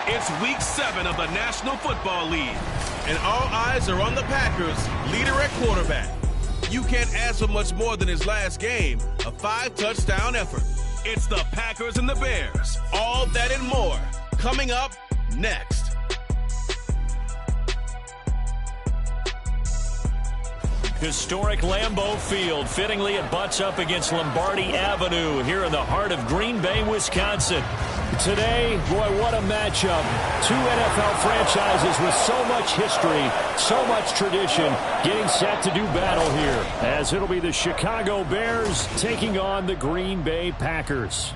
It's week 7 of the National Football League, and all eyes are on the Packers' leader at quarterback. You can't ask for much more than his last game, a 5-touchdown effort. It's the Packers and the Bears. All that and more coming up next. Historic Lambeau Field. Fittingly, it butts up against Lombardi Avenue here in the heart of Green Bay, Wisconsin. Today, boy, what a matchup. Two NFL franchises with so much history, so much tradition, getting set to do battle here, as it'll be the Chicago Bears taking on the Green Bay Packers.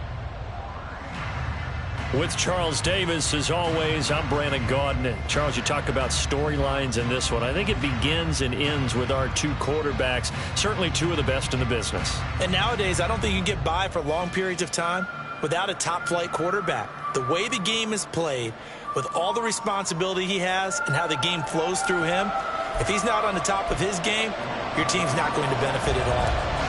With Charles Davis, as always, I'm Brandon Gaudin. Charles, you talk about storylines in this one. I think it begins and ends with our two quarterbacks, certainly two of the best in the business. And nowadays, I don't think you can get by for long periods of time without a top-flight quarterback. The way the game is played, with all the responsibility he has and how the game flows through him, if he's not on the top of his game, your team's not going to benefit at all.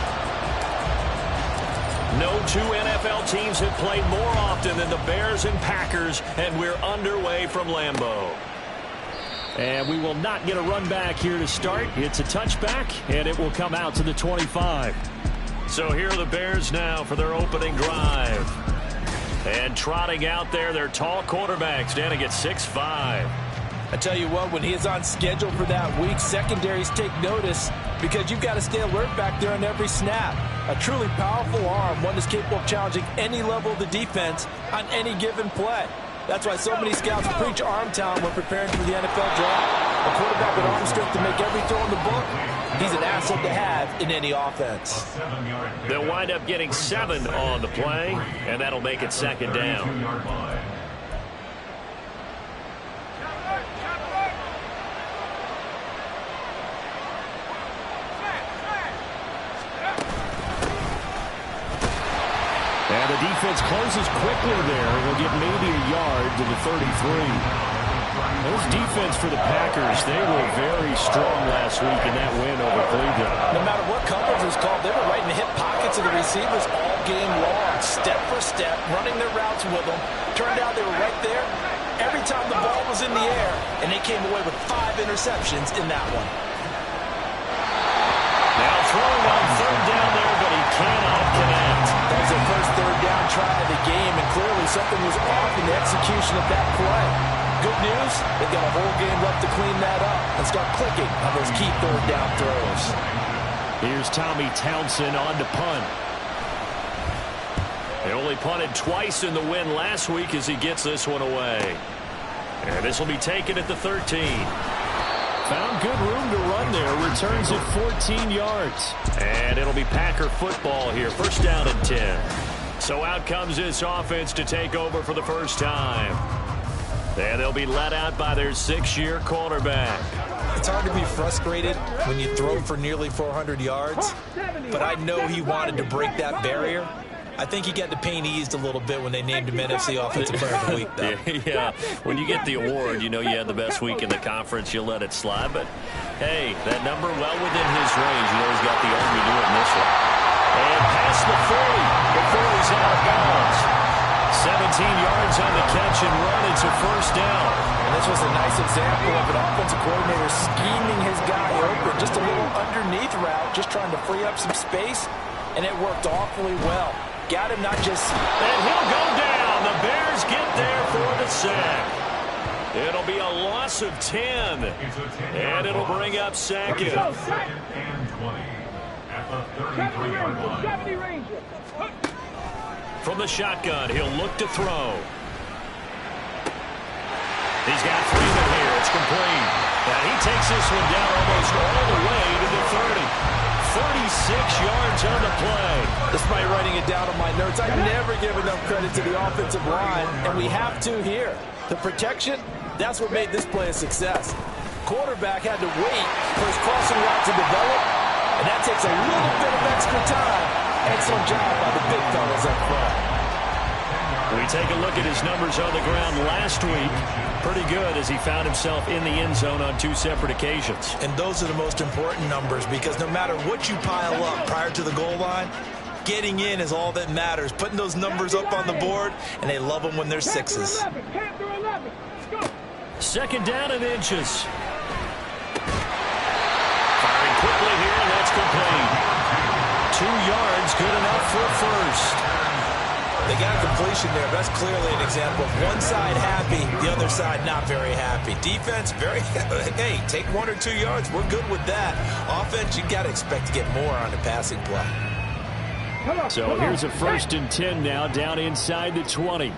No two NFL teams have played more often than the Bears and Packers, and we're underway from Lambeau. And we will not get a run back here to start. It's a touchback, and it will come out to the 25. So here are the Bears now for their opening drive. And trotting out there, their tall quarterback standing at 6'5". I tell you what, when he is on schedule for that week, secondaries take notice because you've got to stay alert back there on every snap. A truly powerful arm, one that's capable of challenging any level of the defense on any given play. That's why so many scouts preach arm talent when preparing for the NFL draft. A quarterback with arm strength to make every throw in the book, he's an asset to have in any offense. They'll wind up getting 7 on the play, and that'll make it second down. And the defense closes quickly there. He'll get maybe a yard to the 33. Those defense for the Packers, they were very strong last week in that win over Cleveland. No matter what coverage was called, they were right in the hip pockets of the receivers all game long, step for step, running their routes with them. Turned out they were right there every time the ball was in the air, and they came away with 5 interceptions in that one. Now throwing on third down there, but he cannot connect. That was their first third down try of the game, and clearly something was off in the execution of that play. Good news, they've got a whole game left to clean that up and start clicking on those key third down throws. Here's Tommy Townsend on to punt. They only punted twice in the win last week as he gets this one away. And this will be taken at the 13. Found good room to run there. Returns at 14 yards. And it'll be Packer football here. First down and 10. So out comes this offense to take over for the first time. And they'll be let out by their 6-year quarterback. It's hard to be frustrated when you throw for nearly 400 yards. But I know he wanted to break that barrier. I think he got the pain eased a little bit when they named him NFC Offensive Player of the Week, though. Yeah, when you get the award, you know you had the best week in the conference, you'll let it slide. But, hey, that number well within his range. You know he's got the arm to do it in this one. And past the 40 before he's out of bounds. 17 yards on the catch and run. It's a first down. And this was a nice example of an offensive coordinator scheming his guy open. Just a little underneath route, just trying to free up some space. And it worked awfully well. Got him not just... And he'll go down. The Bears get there for the sack. It'll be a loss of 10. And it'll bring up second. From the shotgun, he'll look to throw. He's got Freeman here. It's complete. And he takes this one down almost all the way to the 30. 36 yards on the play. Despite writing it down on my notes, I never give enough credit to the offensive line, and we have to here. The protection, that's what made this play a success. Quarterback had to wait for his crossing route to develop, and that takes a little bit of extra time. Excellent job by the big fellas up front. We take a look at his numbers on the ground last week. Pretty good as he found himself in the end zone on 2 separate occasions. And those are the most important numbers because no matter what you pile up prior to the goal line, Getting in is all that matters. Putting those numbers up on the board, and they love them when they're sixes. Second down and inches. Firing quickly here, and that's complete. 2 yards, good enough for a first. They got a completion there. That's clearly an example of one side happy, the other side not very happy. Defense, very, hey, take 1 or 2 yards. We're good with that. Offense, you got to expect to get more on the passing play. So here's a 1st and 10 now, down inside the 20. And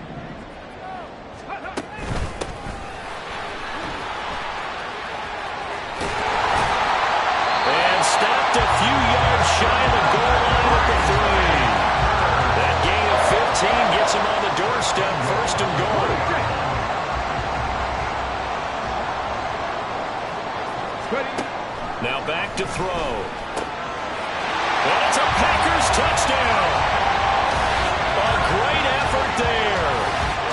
stopped a few yards shy of the goal line at the 3. That gain of 15 gets him on the doorstep, 1st and goal. Now back to throw. And it's a Packers touchdown. A great effort there.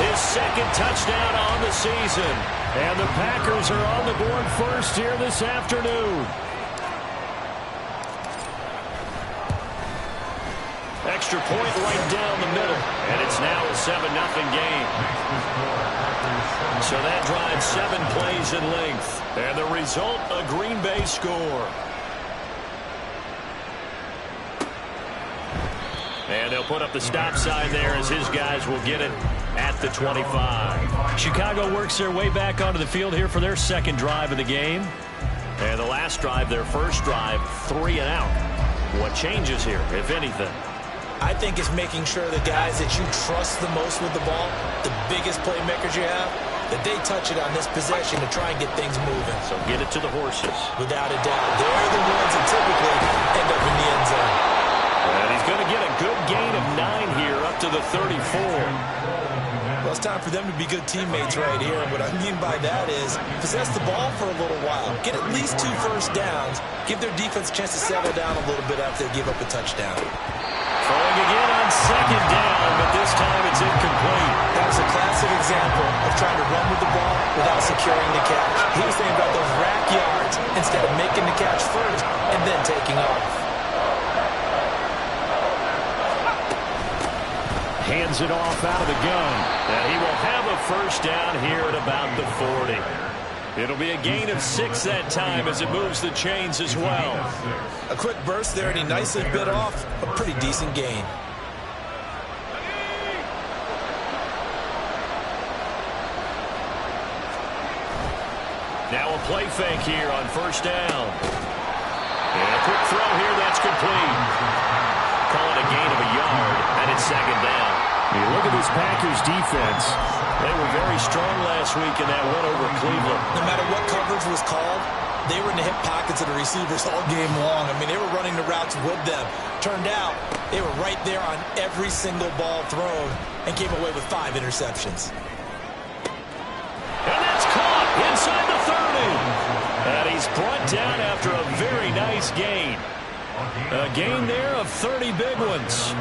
His 2nd touchdown on the season. And the Packers are on the board first here this afternoon. Extra point right down the middle. And it's now a 7-0 game. So that drives 7 plays in length. And the result, a Green Bay score. And they'll put up the stop sign there as his guys will get it at the 25. Chicago works their way back onto the field here for their 2nd drive of the game. And the last drive, their 1st drive, 3 and out. What changes here, if anything? I think it's making sure the guys that you trust the most with the ball, the biggest playmakers you have, that they touch it on this possession to try and get things moving. So get it to the horses. Without a doubt. They're the ones that typically end up in the end zone. And he's going to get a good gain of 9 here up to the 34. Well, it's time for them to be good teammates right here. And what I mean by that is possess the ball for a little while. Get at least 2 first downs. Give their defense a chance to settle down a little bit after they give up a touchdown. Throwing again on 2nd down, but this time it's incomplete. That was a classic example of trying to run with the ball without securing the catch. He was thinking about those rack yards instead of making the catch first and then taking off. Hands it off out of the gun. And he will have a 1st down here at about the 40. It'll be a gain of 6 that time as it moves the chains as well. A quick burst there, and he nicely bit off a pretty decent gain. Now a play fake here on 1st down. And a quick throw here, that's complete. Call it a gain of a yard, and it's 2nd down. You look at this Packers defense. They were very strong last week in that win over Cleveland. No matter what coverage was called, they were in the hip pockets of the receivers all game long. I mean, they were running the routes with them. Turned out, they were right there on every single ball thrown and came away with 5 interceptions. And that's caught inside the 30. And he's brought down after a very nice gain. A gain there of 30 big ones.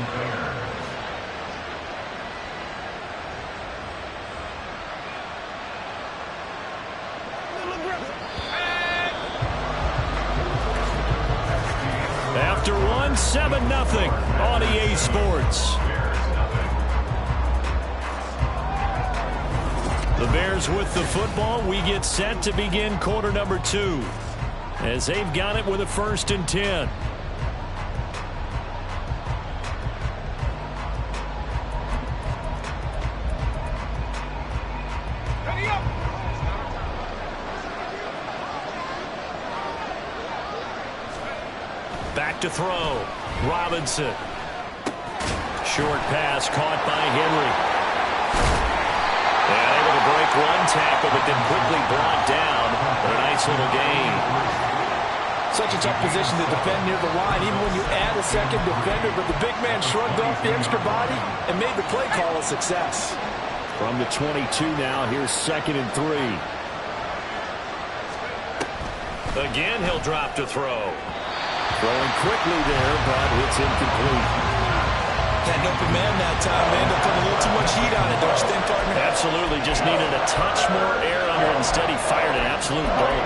After one, 7-0 on EA Sports. The Bears with the football. We get set to begin quarter number 2 as they've got it with a 1st and 10. Back to throw. Robinson. Short pass caught by Henry. And able to break one tackle, but then quickly brought down. But a nice little gain. Such a tough position to defend near the line, even when you add a 2nd defender. But the big man shrugged off the extra body and made the play call a success. From the 22 now, here's 2nd and 3. Again, he'll drop to throw. Throwing quickly there, but it's incomplete. Had an open man that time. They ended up putting a little too much heat on it, don't you think, partner? Absolutely. Just needed a touch more air under it. Instead, he fired an absolute break.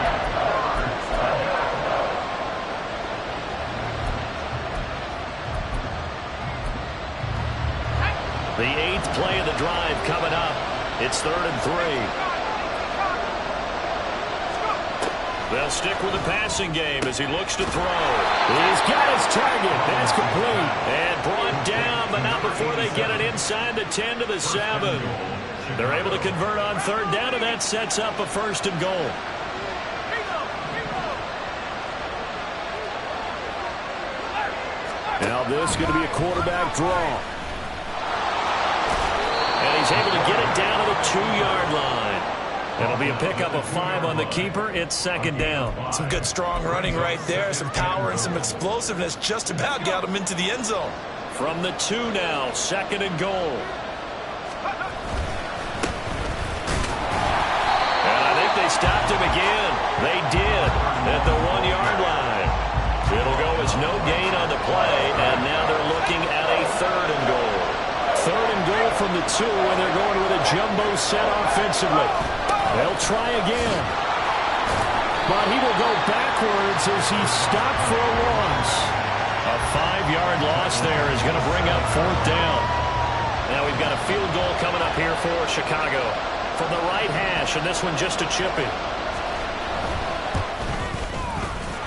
The 8th play of the drive coming up. It's 3rd and 3. They'll stick with the passing game as he looks to throw. He's got his target. That's complete. And brought down, but not before they get it inside the 10 to the 7. They're able to convert on 3rd down, and that sets up a 1st and goal. Now this is going to be a quarterback draw. And he's able to get it down to the 2-yard line. It'll be a pickup of 5 on the keeper. It's 2nd down. Some good strong running right there. Some power and some explosiveness. Just about got him into the end zone. From the 2 now, 2nd and goal. And I think they stopped him again. They did at the 1-yard line. It'll go as no gain on the play, and now they're looking at a 3rd and goal. 3rd and goal from the 2, and they're going with a jumbo set offensively. They'll try again. But he will go backwards as he's stopped for a loss. A 5-yard loss there is going to bring up 4th down. Now we've got a field goal coming up here for Chicago from the right hash, and this one just a chip in.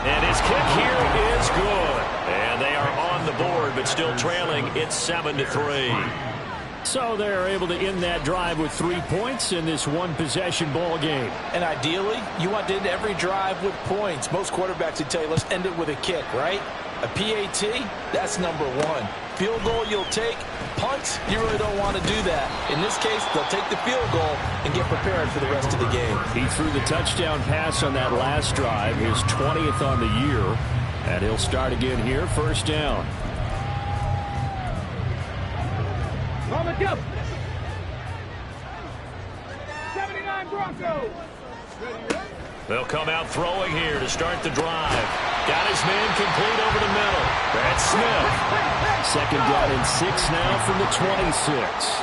And his kick here is good. And they are on the board, but still trailing. It's 7-3. So they're able to end that drive with 3 points in this one-possession ball game. And ideally, you want to end every drive with points. Most quarterbacks would tell you, let's end it with a kick, right? A PAT, that's number 1. Field goal you'll take. Punts, you really don't want to do that. In this case, they'll take the field goal and get prepared for the rest of the game. He threw the touchdown pass on that last drive, his 20th on the year. And he'll start again here, 1st down. On the jump. 79 Broncos. They'll come out throwing here to start the drive. Got his man complete over the middle. That's Smith. 2nd down and 6 now from the 26.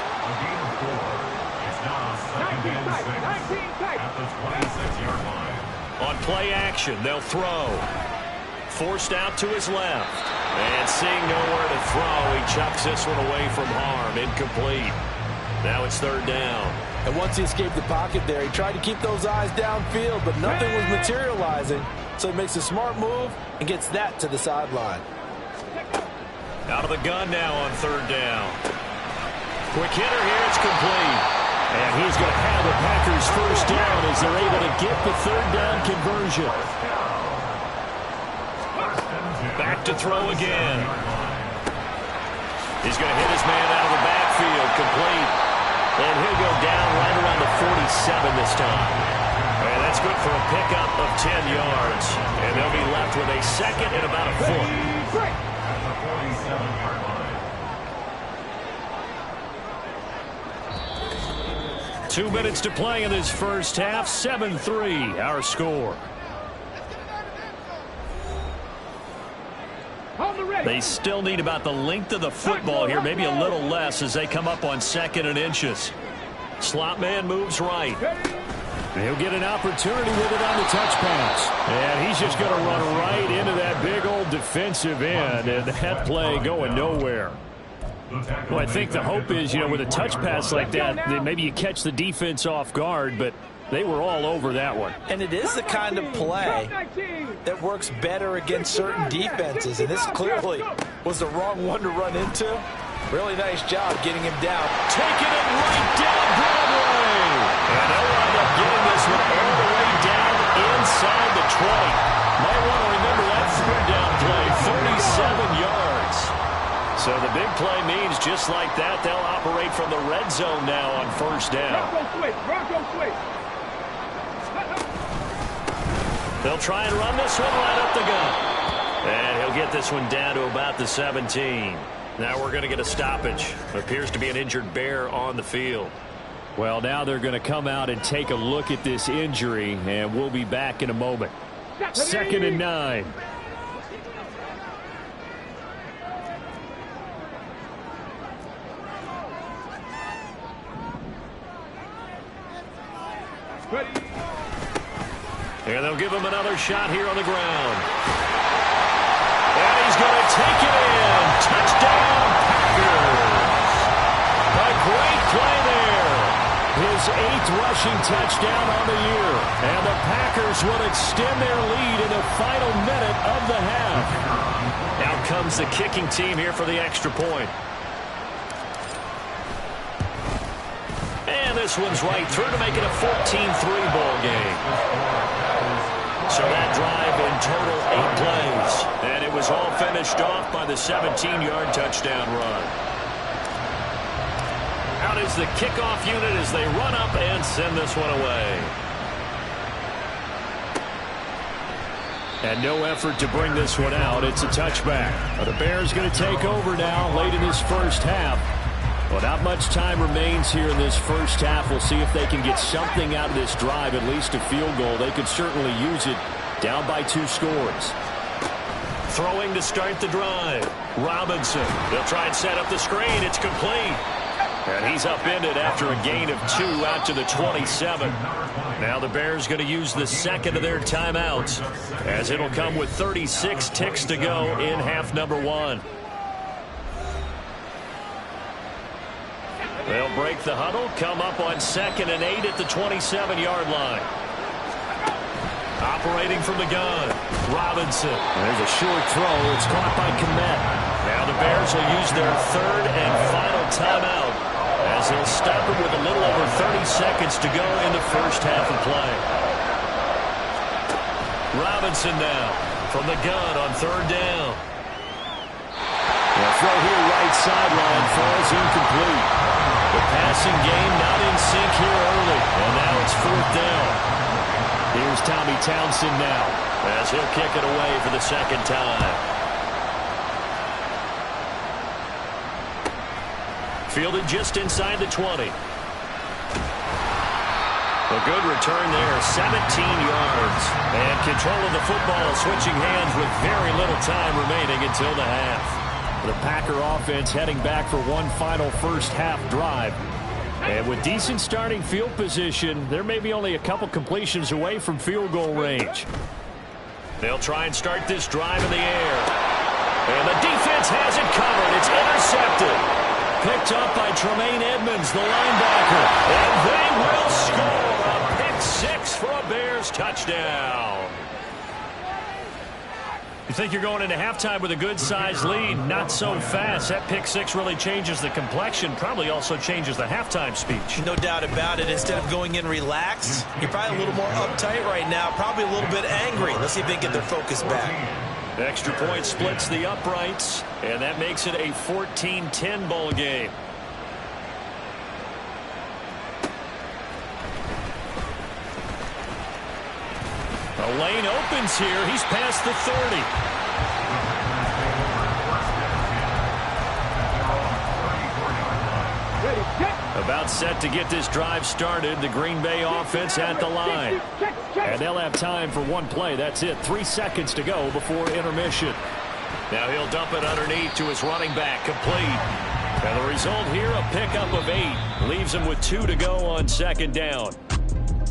On play action, they'll throw. Forced out to his left. And seeing nowhere to throw, he chucks this one away from harm. Incomplete. Now it's 3rd down. And once he escaped the pocket there, he tried to keep those eyes downfield, but nothing was materializing. So he makes a smart move and gets that to the sideline. Out of the gun now on 3rd down. Quick hitter here, it's complete. And he's going to have the Packers 1st down as they're able to get the 3rd down conversion. Back to throw again. He's going to hit his man out of the backfield, complete. And he'll go down right around the 47 this time. And that's good for a pickup of 10 yards. And they'll be left with a 2nd and about a 4. 2 minutes to play in this first half. 7-3, our score. They still need about the length of the football here, maybe a little less as they come up on 2nd and inches. Slot man moves right. He'll get an opportunity with it on the touch pass. And he's just going to run right into that big old defensive end, and that play going nowhere. Well, I think the hope is, with a touch pass like that maybe you catch the defense off guard, but they were all over that one. And it is the kind of play that works better against certain defenses, and this clearly was the wrong one to run into. Really nice job getting him down. Taking it right down Broadway. And they'll wind up getting this one all the way down inside the 20. Might want to remember that 3rd down play, 37 yards. So the big play means just like that, they'll operate from the red zone now on 1st down. Bronco switch. They'll try and run this one right up the gut. And he'll get this one down to about the 17. Now we're going to get a stoppage. There appears to be an injured Bear on the field. Well, now they're going to come out and take a look at this injury, and we'll be back in a moment. 2nd and 9. And they'll give him another shot here on the ground. And he's going to take it in. Touchdown, Packers. 8th rushing touchdown on the year. And the Packers will extend their lead in the final minute of the half. Out comes the kicking team here for the extra point. And this one's right through to make it a 14-3 ball game. So that drive in total 8 plays. And it was all finished off by the 17-yard touchdown run. Out is the kickoff unit as they run up and send this one away. And no effort to bring this one out. It's a touchback. The Bears going to take over now late in this first half. Well, not much time remains here in this first half. We'll see if they can get something out of this drive, at least a field goal. They could certainly use it down by 2 scores. Throwing to start the drive. Robinson. They'll try and set up the screen. It's complete. And he's upended after a gain of 2 out to the 27. Now the Bears going to use the second of their timeouts, as it'll come with 36 ticks to go in half number 1. They'll break the huddle, come up on 2nd and 8 at the 27-yard line. Operating from the gun, Robinson. There's a short throw. It's caught by Kmet. Now the Bears will use their 3rd and final timeout, as they'll stop it with a little over 30 seconds to go in the first half of play. Robinson now from the gun on 3rd down. The throw here right sideline falls incomplete. The passing game not in sync here early, and now it's 4th down. Here's Tommy Townsend now, as he'll kick it away for the 2nd time. Fielded just inside the 20. A good return there, 17 yards. And control of the football, switching hands with very little time remaining until the half. The Packer offense heading back for one final first half drive. And with decent starting field position, they're maybe only a couple completions away from field goal range. They'll try and start this drive in the air. And the defense has it covered. It's intercepted. Picked up by Tremaine Edmonds, the linebacker. And they will score a pick 6 for a Bears touchdown. You think you're going into halftime with a good-sized lead. Not so fast. That pick 6 really changes the complexion. Probably also changes the halftime speech. No doubt about it. Instead of going in relaxed, you're probably a little more uptight right now. Probably a little bit angry. Let's see if they can get their focus back. Extra point splits the uprights, and that makes it a 14-10 ball game. A lane opens here. He's past the 30. About set to get this drive started. The Green Bay offense at the line. And they'll have time for one play. That's it. 3 seconds to go before intermission. Now he'll dump it underneath to his running back. Complete. And the result here, a pickup of 8. Leaves him with 2 to go on 2nd down.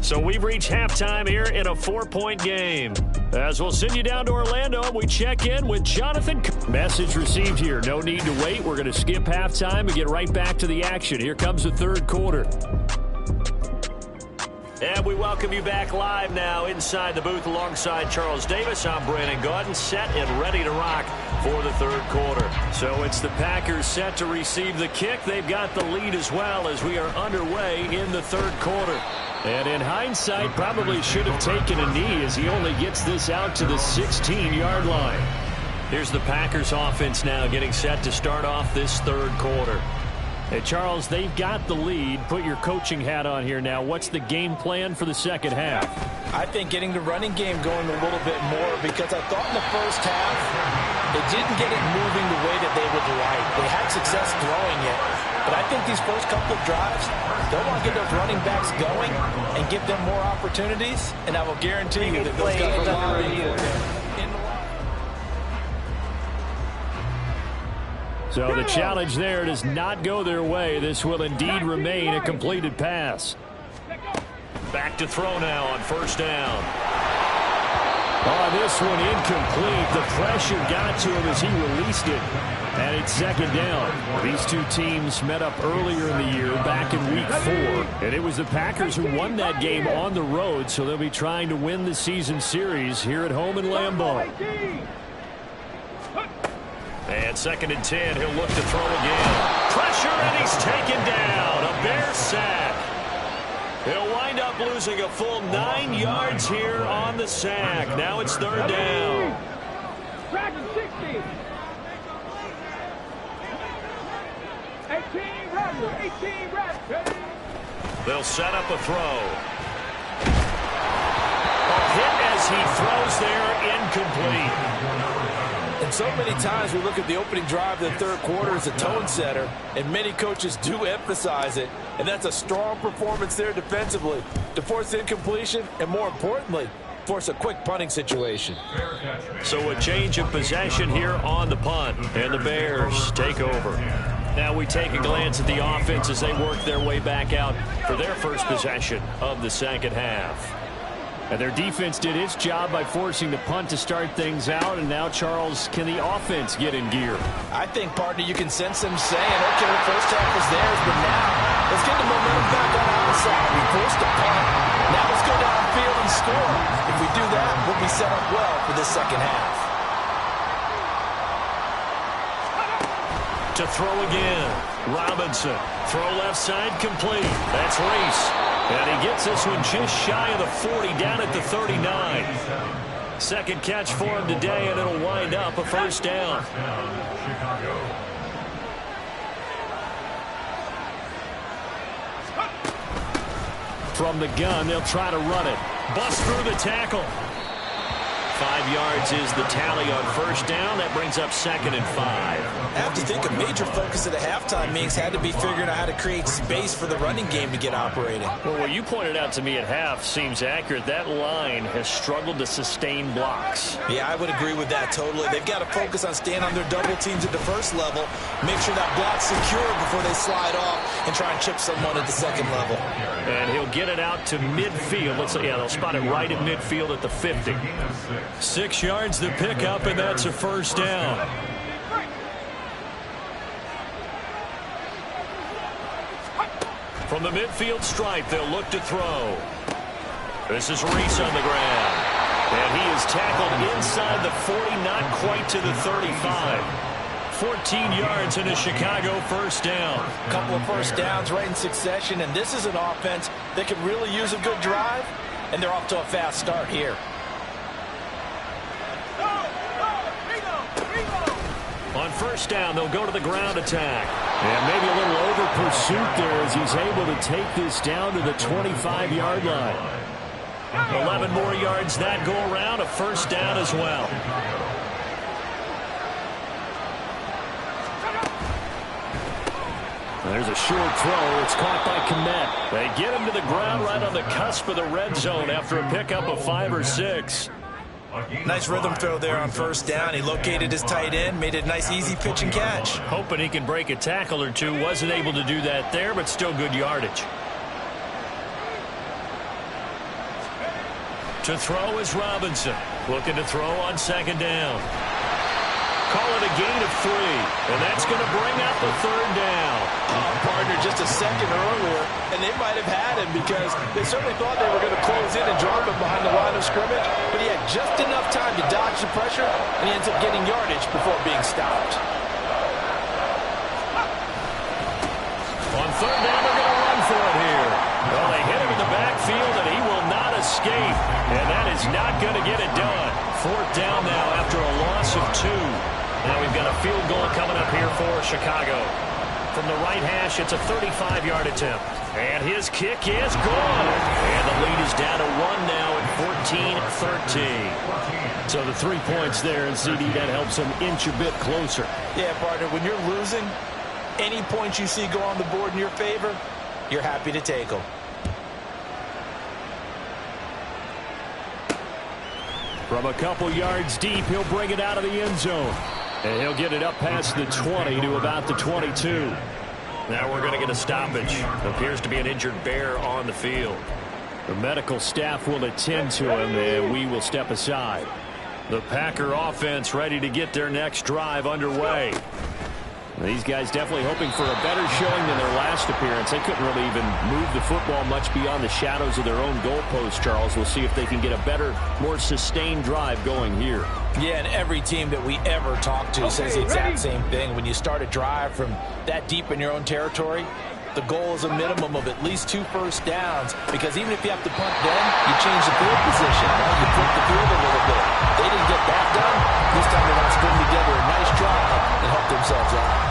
So we've reached halftime here in a 4-point game. As we'll send you down to Orlando, we check in with Jonathan. Message received here. No need to wait. We're going to skip halftime and get right back to the action. Here comes the 3rd quarter. And we welcome you back live now inside the booth alongside Charles Davis. I'm Brandon Gaudin, set and ready to rock for the 3rd quarter. So it's the Packers set to receive the kick. They've got the lead as well as we are underway in the 3rd quarter. And in hindsight, probably should have taken a knee as he only gets this out to the 16-yard line. Here's the Packers offense now getting set to start off this 3rd quarter. Hey, Charles, they've got the lead. Put your coaching hat on here now. What's the game plan for the 2nd half? I think getting the running game going a little bit more, because I thought in the first half they didn't get it moving the way that they would like. They had success throwing it, but I think these first couple of drives, they'll want to get those running backs going and give them more opportunities, and I will guarantee you that those guys are lobbying for them. So the challenge there does not go their way. This will indeed remain a completed pass. Back to throw now on 1st down. Oh, this one incomplete. The pressure got to him as he released it. And it's second down. These two teams met up earlier in the year, back in week 4. And it was the Packers who won that game on the road, so they'll be trying to win the season series here at home in Lambeau. And second and 10, he'll look to throw again. Pressure, and he's taken down. A Bear sack. He'll wind up losing a full 9 yards here on the sack. Now it's third down. Track 60. 18 reps. 18 reps. They'll set up a throw. A hit as he throws there, incomplete. And so many times we look at the opening drive of the third quarter as a tone setter, and many coaches do emphasize it. And that's a strong performance there defensively to force incompletion and, more importantly, force a quick punting situation. So a change of possession here on the punt, and the Bears take over. Now we take a glance at the offense as they work their way back out for their first possession of the second half. And their defense did its job by forcing the punt to start things out. And now, Charles, can the offense get in gear? I think, partner, you can sense them saying, okay, the first half was theirs, but now let's get the momentum back on our side. We forced a punt. Now let's go downfield and score. If we do that, we'll be set up well for this second half. To throw again. Robinson. Throw left side complete. That's Reese. And he gets this one just shy of the 40, down at the 39. Second catch for him today, and it'll wind up a first down. From the gun, they'll try to run it. Bust through the tackle. 5 yards is the tally on first down. That brings up second and 5. I have to think a major focus at the halftime meetings had to be figuring out how to create space for the running game to get operating. Well, what you pointed out to me at half seems accurate. That line has struggled to sustain blocks. Yeah, I would agree with that totally. They've got to focus on staying on their double teams at the first level, make sure that block's secure before they slide off and try and chip someone at the second level. And he'll get it out to midfield. Let's say, yeah, they'll spot it right at midfield at the 50. 6 yards the pickup, and that's a first down. From the midfield stripe, they'll look to throw. This is Reese on the ground. And he is tackled inside the 40, not quite to the 35. 14 yards and a Chicago first down. A couple of first downs right in succession, and this is an offense that can really use a good drive, and they're off to a fast start here. On first down, they'll go to the ground attack. And maybe a little over pursuit there as he's able to take this down to the 25-yard line. 11 more yards that go around, a first down as well. There's a short throw. It's caught by Kmet. They get him to the ground right on the cusp of the red zone after a pickup of 5 or 6. Nice rhythm throw there on first down. He located his tight end, made it a nice easy pitch and catch. Hoping he can break a tackle or two. Wasn't able to do that there, but still good yardage. To throw is Robinson. Looking to throw on second down. Call it a gain of 3, and that's going to bring up the third down. Partner, just a second earlier, and they might have had him because they certainly thought they were going to close in and drop him behind the line of scrimmage, but he had just enough time to dodge the pressure, and he ends up getting yardage before being stopped. On third down, they're going to run for it here. Well, they hit him in the backfield, and he will not escape, and that is not going to get it done. Fourth down now after a loss of 2. Now we've got a field goal coming up here for Chicago. From the right hash, it's a 35-yard attempt. And his kick is good. And the lead is down to 1 now at 14-13. So the 3 points there, and CD, that helps them inch a bit closer. Yeah, partner, when you're losing, any points you see go on the board in your favor, you're happy to take them. From a couple yards deep, he'll bring it out of the end zone. And he'll get it up past the 20 to about the 22. Now we're going to get a stoppage. Appears to be an injured Bear on the field. The medical staff will attend to him, and we will step aside. The Packer offense ready to get their next drive underway. These guys definitely hoping for a better showing than their last appearance. They couldn't really even move the football much beyond the shadows of their own goalpost, Charles. We'll see if they can get a better, more sustained drive going here. Yeah, and every team that we ever talk to says the exact same thing. When you start a drive from that deep in your own territory, the goal is a minimum of at least 2 first downs, because even if you have to punt then, you change the field position. Right? You flip the field a little bit. They didn't get that done. This time they're going to string together a nice drive and help themselves out.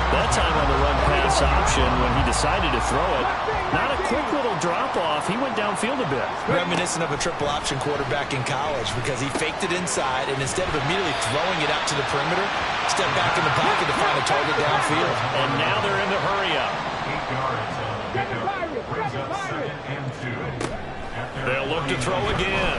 That time on the run-pass option, when he decided to throw it, not a quick little drop-off. He went downfield a bit. Reminiscent of a triple option quarterback in college, because he faked it inside, and instead of immediately throwing it out to the perimeter, stepped back in the pocket to find a target downfield. And now they're in the hurry-up. 8 yards on the pickup. Brings up 2nd and 2. They'll look to throw again.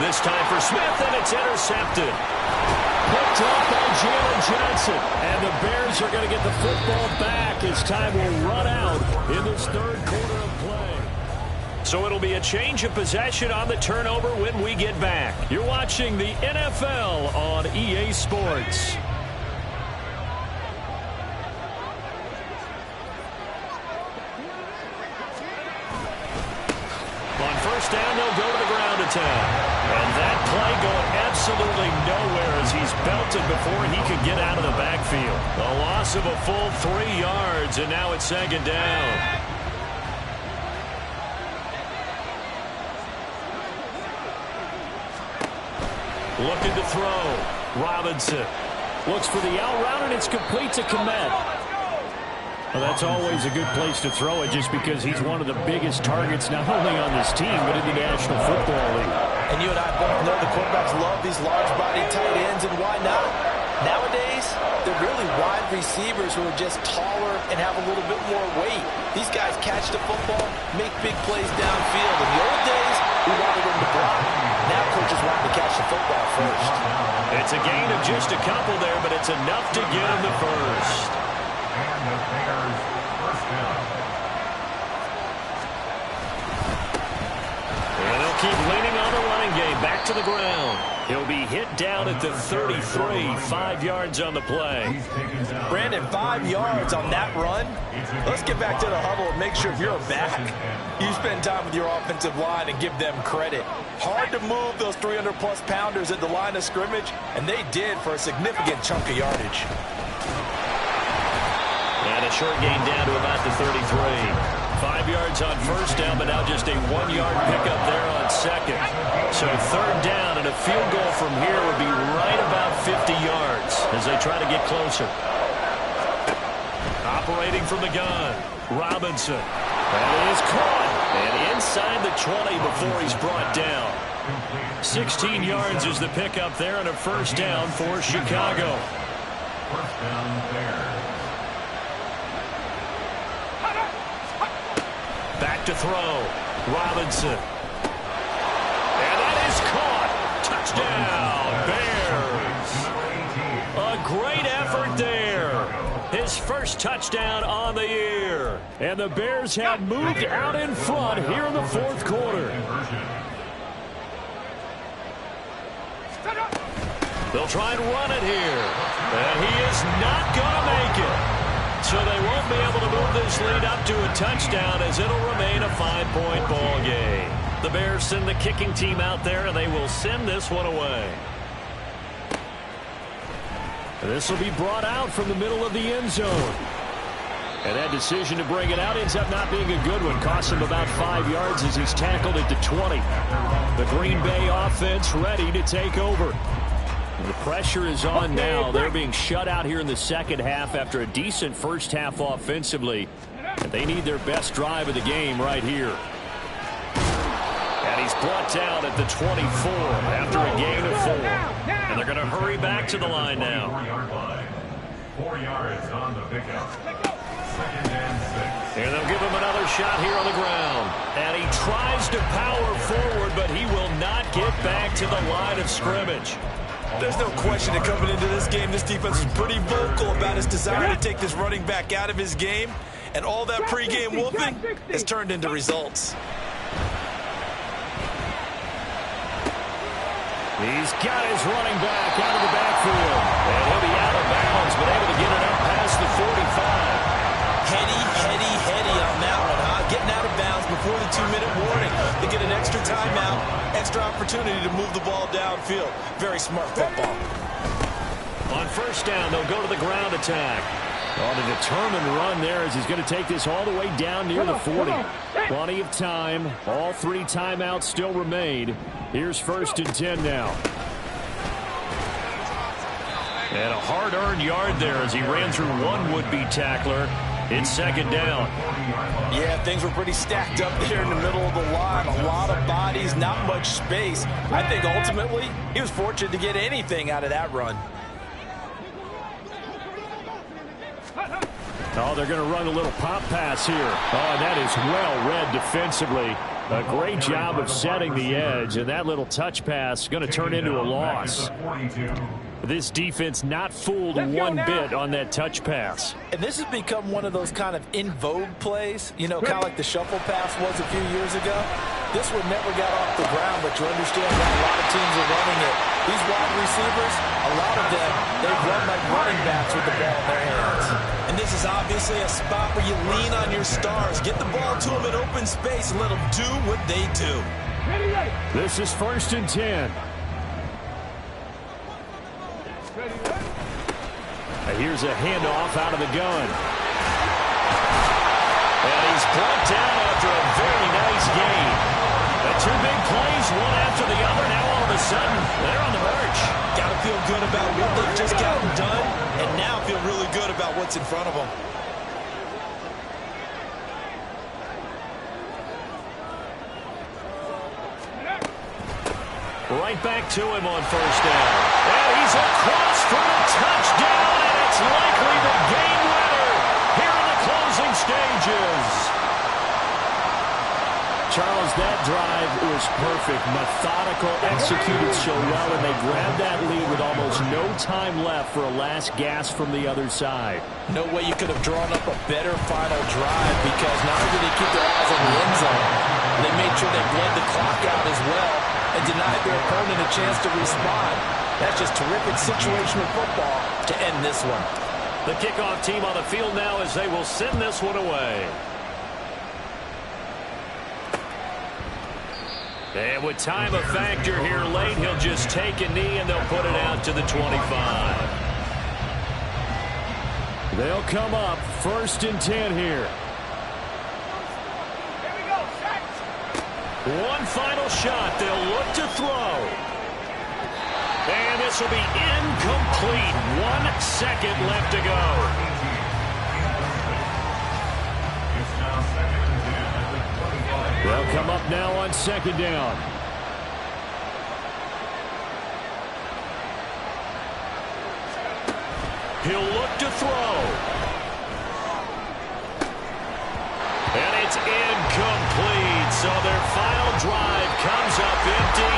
This time for Smith, and it's intercepted. Picked off by Jalen Johnson. And the Bears are going to get the football back as time will run out in this 3rd quarter of play. So it'll be a change of possession on the turnover when we get back. You're watching the NFL on EA Sports. On first down, they'll go to the ground attack. And that play going absolutely nowhere as he's belted before he could get out of the backfield. A loss of a full 3 yards, and now it's 2nd down. Looking to throw. Robinson looks for the out route, and it's complete to Kmet. Well, that's always a good place to throw it, just because he's one of the biggest targets not only on this team but in the National Football League. And you and I both know the quarterbacks love these large-bodied tight ends, and why not? Nowadays, they're really wide receivers who are just taller and have a little bit more weight. These guys catch the football, make big plays downfield. In the old days, we wanted them to block. Now coaches want to catch the football first. It's a gain of just a couple there, but it's enough to get him the first. And the Bears 1st down. And they'll keep leaning on the running game. Back to the ground. He'll be hit down at the 33. 5 yards on the play. Brandon, 5 yards on that run. Let's get back to the huddle and make sure if you're back, you spend time with your offensive line and give them credit. Hard to move those 300-plus pounders at the line of scrimmage, and they did for a significant chunk of yardage. And a short gain down to about the 33. 5 yards on first down, but now just a 1-yard pickup there on 2nd. So 3rd down, and a field goal from here would be right about 50 yards as they try to get closer. Operating from the gun, Robinson. And it is caught. And inside the 20 before he's brought down. 16 yards is the pickup there, and a first down for Chicago. 1st down Bears. Back to throw. Robinson. And that is caught. Touchdown, Bears. A great effort there. His first touchdown on the year. And the Bears have moved out in front here in the 4th quarter. They'll try and run it here. And he is not going to make it. So they won't be able to move this lead up to a touchdown, as it'll remain a 5-point ball game. The Bears send the kicking team out there, and they will send this one away. This will be brought out from the middle of the end zone. And that decision to bring it out ends up not being a good one. Costs him about 5 yards as he's tackled at the 20. The Green Bay offense ready to take over. The pressure is on now. They're being shut out here in the 2nd half after a decent first half offensively. And they need their best drive of the game right here. And he's brought down at the 24 after a gain of 4. And they're going to hurry back to the line now. 4-yard line. 4 yards on the pickup. 2nd and 6. And they'll give him another shot here on the ground. And he tries to power forward, but he will not get back to the line of scrimmage. There's no question that coming into this game, this defense is pretty vocal about its desire to take this running back out of his game. And all that pregame whooping has turned into results. He's got his running back out of the backfield. And he'll be out of bounds, but able to get extra timeout, extra opportunity to move the ball downfield. Very smart football. On first down, they'll go to the ground attack. On a determined run there as he's going to take this all the way down near the 40. Plenty of time. All 3 timeouts still remain. Here's 1st and 10 now. And a hard-earned yard there as he ran through one would-be tackler. It's 2nd down. Yeah, things were pretty stacked up there in the middle of the line. A lot of bodies, not much space. I think ultimately he was fortunate to get anything out of that run. Oh, they're going to run a little pop pass here. Oh, and that is well read defensively. A great job of setting the edge, and that little touch pass is going to turn into a loss. This defense not fooled one bit on that touch pass. And this has become one of those kind of in vogue plays, you know, kind of like the shuffle pass was a few years ago. This one never got off the ground, but you understand why a lot of teams are running it. These wide receivers, a lot of them, they run like running backs with the ball in their hands. And this is obviously a spot where you lean on your stars. Get the ball to them in open space and let them do what they do. This is 1st and 10. Here's a handoff out of the gun. And he's brought down after a very nice gain. The 2 big plays, one after the other. Now all of a sudden, they're on the march. Got to feel good about what they've just gotten done, and now feel really good about what's in front of them. Right back to him on 1st down. And he's across for a touchdown, and it's likely the game winner here in the closing stages. Charles, that drive was perfect. Methodical, executed so well, and they grabbed that lead with almost no time left for a last gasp from the other side. No way you could have drawn up a better final drive, because not only did they keep their eyes on the end zone, they made sure they bled the clock out as well and denied their opponent a chance to respond. That's just terrific situational football to end this one. The kickoff team on the field now as they will send this one away. And with time a factor here late, he'll just take a knee and they'll put it out to the 25. They'll come up 1st and 10 here. One final shot. They'll look to throw. And this will be incomplete. 1 second left to go. They'll come up now on 2nd down. He'll look to throw. And it's incomplete. So their final drive comes up empty.